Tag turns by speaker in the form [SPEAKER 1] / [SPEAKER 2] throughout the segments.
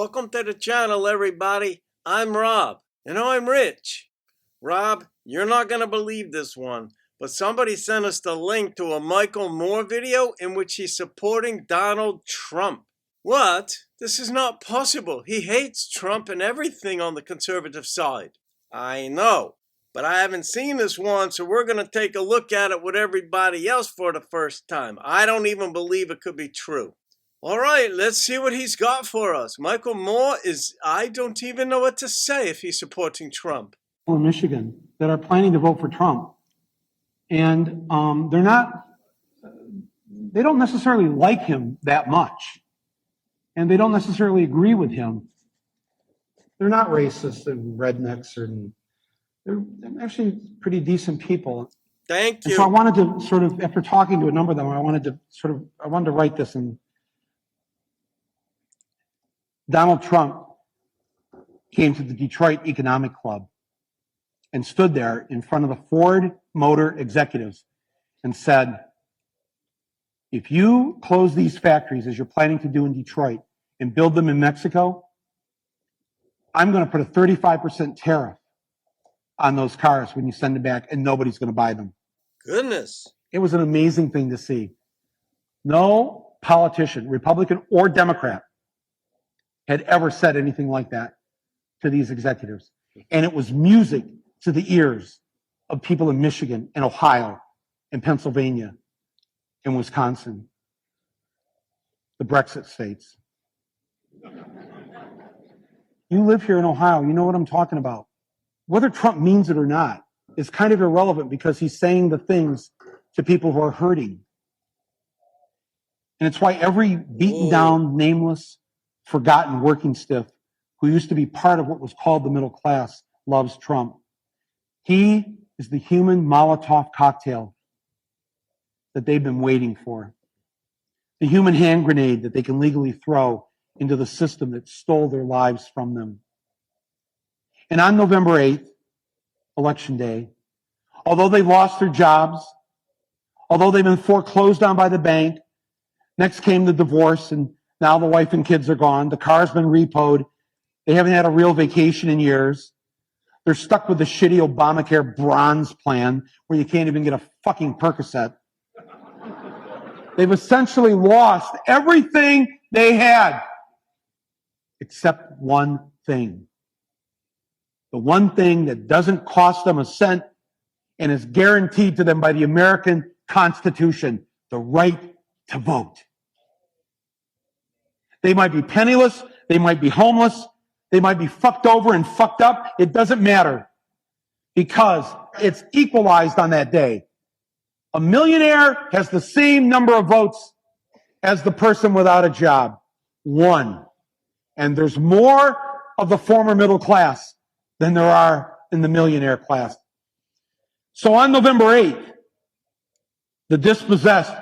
[SPEAKER 1] Welcome to the channel, everybody. I'm Rob, and I'm Rich. Rob, you're not going to believe this one, but somebody sent us the link to a Michael Moore video in which he's supporting Donald Trump. What? This is not possible. He hates Trump and everything on the conservative side. I know, but I haven't seen this one, so we're going to take a look at it with everybody else for the first time. I don't even believe it could be true. All right, let's see what he's got for us. Michael Moore I don't even know what to say if he's supporting Trump.
[SPEAKER 2] In Michigan that are planning to vote for Trump. And they don't necessarily like him that much. And they don't necessarily agree with him. They're not racist and rednecks, they're actually pretty decent people.
[SPEAKER 1] Thank you.
[SPEAKER 2] And so I wanted to sort of, after talking to a number of them, I wanted to write this in. Donald Trump came to the Detroit Economic Club and stood there in front of the Ford Motor executives and said, if you close these factories as you're planning to do in Detroit and build them in Mexico, I'm going to put a 35% tariff on those cars when you send them back, and nobody's going to buy them.
[SPEAKER 1] Goodness.
[SPEAKER 2] It was an amazing thing to see. No politician, Republican or Democrat, had ever said anything like that to these executives. And it was music to the ears of people in Michigan and Ohio and Pennsylvania and Wisconsin, the Brexit states. You live here in Ohio, you know what I'm talking about. Whether Trump means it or not is kind of irrelevant because he's saying the things to people who are hurting. And it's why every beaten down, nameless, forgotten working stiff who used to be part of what was called the middle class loves Trump. He is the human Molotov cocktail that they've been waiting for. The human hand grenade that they can legally throw into the system that stole their lives from them. And on November 8th, Election Day, although they lost their jobs, although they've been foreclosed on by the bank, next came the divorce, and now the wife and kids are gone. The car's been repoed. They haven't had a real vacation in years. They're stuck with the shitty Obamacare bronze plan where you can't even get a fucking Percocet. They've essentially lost everything they had except one thing. The one thing that doesn't cost them a cent and is guaranteed to them by the American Constitution, the right to vote. They might be penniless, they might be homeless, they might be fucked over and fucked up. It doesn't matter because it's equalized on that day. A millionaire has the same number of votes as the person without a job. One. And there's more of the former middle class than there are in the millionaire class. So on November 8th, the dispossessed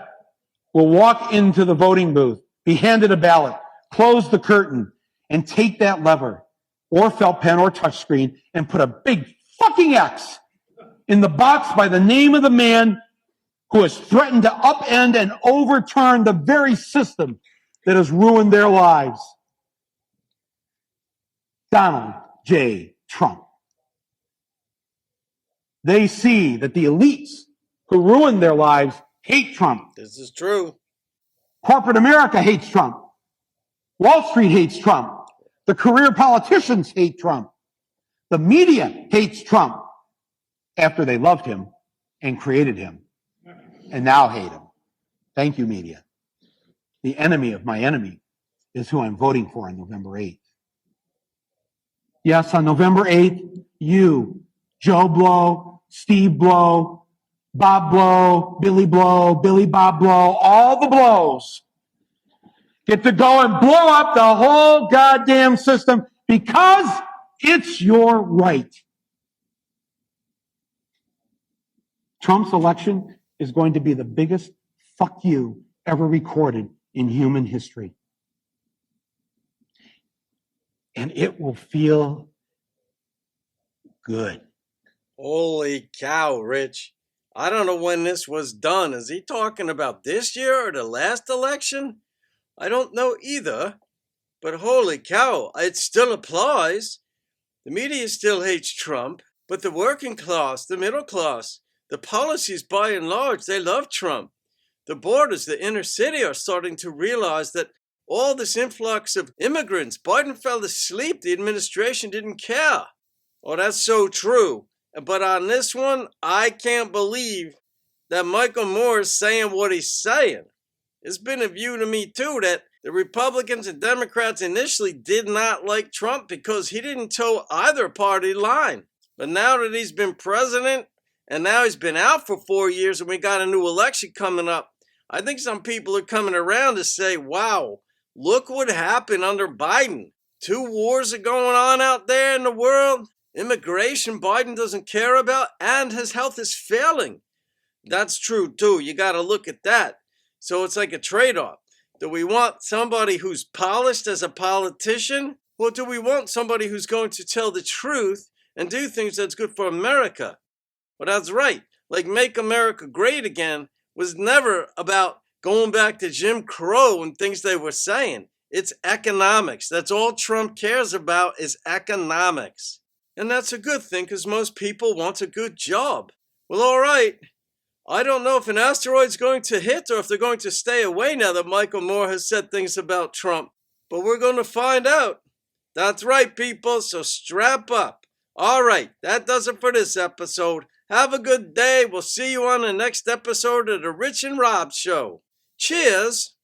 [SPEAKER 2] will walk into the voting booth, be handed a ballot, close the curtain, and take that lever or felt pen or touchscreen and put a big fucking X in the box by the name of the man who has threatened to upend and overturn the very system that has ruined their lives. Donald J. Trump. They see that the elites who ruined their lives hate Trump.
[SPEAKER 1] This is true.
[SPEAKER 2] Corporate America hates Trump. Wall Street hates Trump. The career politicians hate Trump. The media hates Trump after they loved him and created him and now hate him. Thank you, media. The enemy of my enemy is who I'm voting for on November 8th. Yes, on November 8th, you, Joe Blow, Steve Blow, Bob Blow, Billy Bob Blow, all the blows get to go and blow up the whole goddamn system because it's your right. Trump's election is going to be the biggest fuck you ever recorded in human history. And it will feel good.
[SPEAKER 1] Holy cow, Rich. I don't know when this was done. Is he talking about this year or the last election? I don't know either. But holy cow, it still applies. The media still hates Trump, but the working class, the middle class, the policies by and large, they love Trump. The borders, the inner city are starting to realize that all this influx of immigrants, Biden fell asleep, the administration didn't care. Oh, that's so true. But on this one, I can't believe that Michael Moore is saying what he's saying. It's been a view to me too that the Republicans and Democrats initially did not like Trump because he didn't toe either party line. But now that he's been president and now he's been out for 4 years and we got a new election coming up, I think some people are coming around to say, wow, look what happened under Biden. 2 wars are going on out there in the world. Immigration Biden doesn't care about, and his health is failing. That's true too. You got to look at that. So it's like a trade-off. Do we want somebody who's polished as a politician? Or do we want somebody who's going to tell the truth and do things that's good for America? Well, that's right. Like Make America Great Again was never about going back to Jim Crow and things they were saying. It's economics. That's all Trump cares about is economics. And that's a good thing because most people want a good job. Well, all right. I don't know if an asteroid's going to hit or if they're going to stay away now that Michael Moore has said things about Trump. But we're going to find out. That's right, people, so strap up. All right, that does it for this episode. Have a good day. We'll see you on the next episode of The Rich and Rob Show. Cheers.